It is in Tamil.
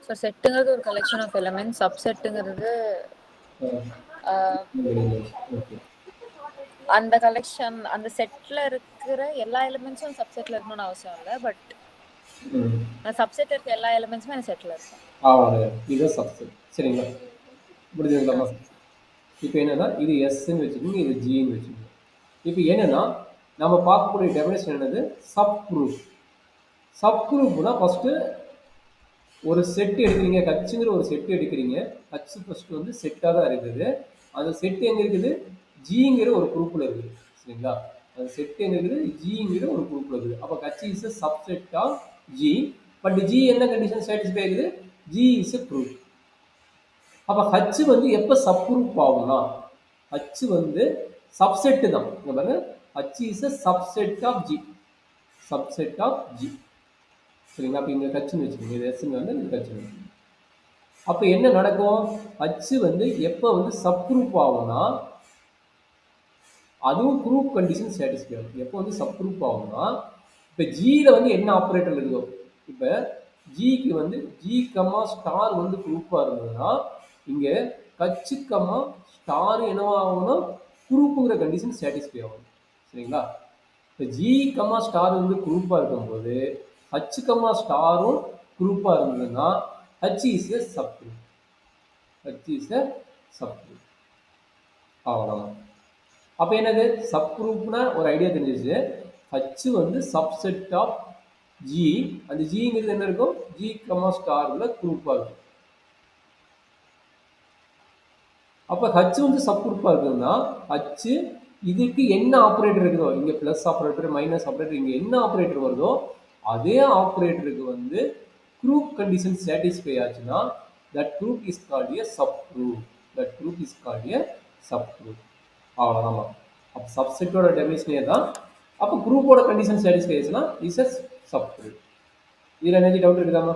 ஸோ செட்டுங்கிறது ஒரு கலெக்ஷன் ஆஃப் எலமெண்ட்ஸ், சப்செட்டுங்கிறது ஓகே அந்த கலெக்ஷன் அந்த செட்ல இருக்கிற எல்லா எலிமெண்ட்ஸும் சப்செட்ல இருக்கணும்னு அவசியம் இல்லை. பட் சப்செட் இருக்க எல்லா எலிமெண்ட்ஸுமே அந்த செட்ல இருக்கும். இது சப்செட். சரிங்களா, புரிஞ்சுங்களாமா? இப்போ என்னன்னா இது எஸ்ன்னு வச்சுக்கோங்க, இது ஜின்னு வச்சுக்கோங்க. இப்போ என்னன்னா நம்ம பார்க்கக்கூடிய டெஃபினேஷன் என்னது? Sub group. சப் குரூப்னா ஃபர்ஸ்ட் ஒரு செட் எடுக்கிறீங்க, ஹச்சுங்கிற ஒரு செட் எடுக்கிறீங்க. ஹச் ஃபர்ஸ்ட் வந்து செட்டாக தான் இருக்குது. அந்த செட் எங்க இருக்குது? ஜிங்கிற ஒரு குரூப்ல இருக்குது. சரிங்களா, அந்த செட் எங்க இருக்குது? ஜிங்கிற ஒரு குரூப்ல இருக்குது. அப்போ H is a subset of G. But G என்ன கண்டிஷன் சாட்டிஸ்ஃபை ஆகுது? G is a group. அப்போ ஹச் வந்து எப்போ சப் குரூப் ஆகும்னா, ஹச் வந்து சப்செட் தான். இங்க பாருங்க, H is a subset of G. Subset of G. சரிங்களா, அப்போ இங்கே கட்சின்னு வச்சுக்கோங்க, இது எஸ்ன்னு வந்து இது கட்சின்னு. அப்போ என்ன நடக்கும்? ஹச் வந்து எப்போ வந்து சப் குரூப் ஆகும்னா, அதுவும் குரூப் கண்டிஷன் சாட்டிஸ்ஃபை ஆகும். எப்போ வந்து சப் குரூப் ஆகும்னா, இப்போ ஜியில் வந்து என்ன ஆப்ரேட்டர் இருக்கும்? இப்போ ஜிக்கு வந்து ஜி கம்மா ஸ்டார் வந்து குரூப்பாக இருந்ததுன்னா, இங்கே கச்சு கம்மா ஸ்டார் என்னவாகும்னா குரூப்புங்கிற கண்டிஷன் சாட்டிஸ்ஃபை ஆகும். சரிங்களா, இப்போ ஜி கம்மா ஸ்டார் வந்து குரூப்பாக இருக்கும்போது ஹச் கம்மா ஸ்டாரும் குரூப்பாக இருந்ததுன்னா H is a sub group. H is a sub group. அவ்வளோதான். அப்போ என்னது? சப் குரூப்னா ஒரு ஐடியா தெரிஞ்சிச்சு. ஹச் வந்து சப்செட் ஆஃப் ஜி. அந்த ஜிங்கிறது என்ன இருக்கும்? ஜி கம்மா ஸ்டார்ல குரூப்பாக இருக்கும். அப்போ ஹச் வந்து சப் குரூப்பாக இருக்குதுன்னா ஹச் இதுக்கு என்ன ஆப்ரேட்டர் இருக்குதோ, இங்கே ப்ளஸ் ஆப்ரேட்டர் மைனஸ் ஆப்ரேட்டர், இங்கே என்ன ஆப்ரேட்டர் வருதோ அதே ஆப்ரேட்டருக்கு வந்து குரூப் கண்டிஷன் சாட்டிஸ்ஃபை ஆச்சுன்னா that group is called a sub group. That group is called a sub group. அவ்வளோதான். அப்போ சப்செட்டோட டெஃபினிஷனே தான். அப்போ குரூப்போட கண்டிஷன் சாட்டிஸ்ஃபை ஆச்சுன்னா இஸ் எ சப் குரூப். இதில் என்ன டவுட் இருக்குதாமா?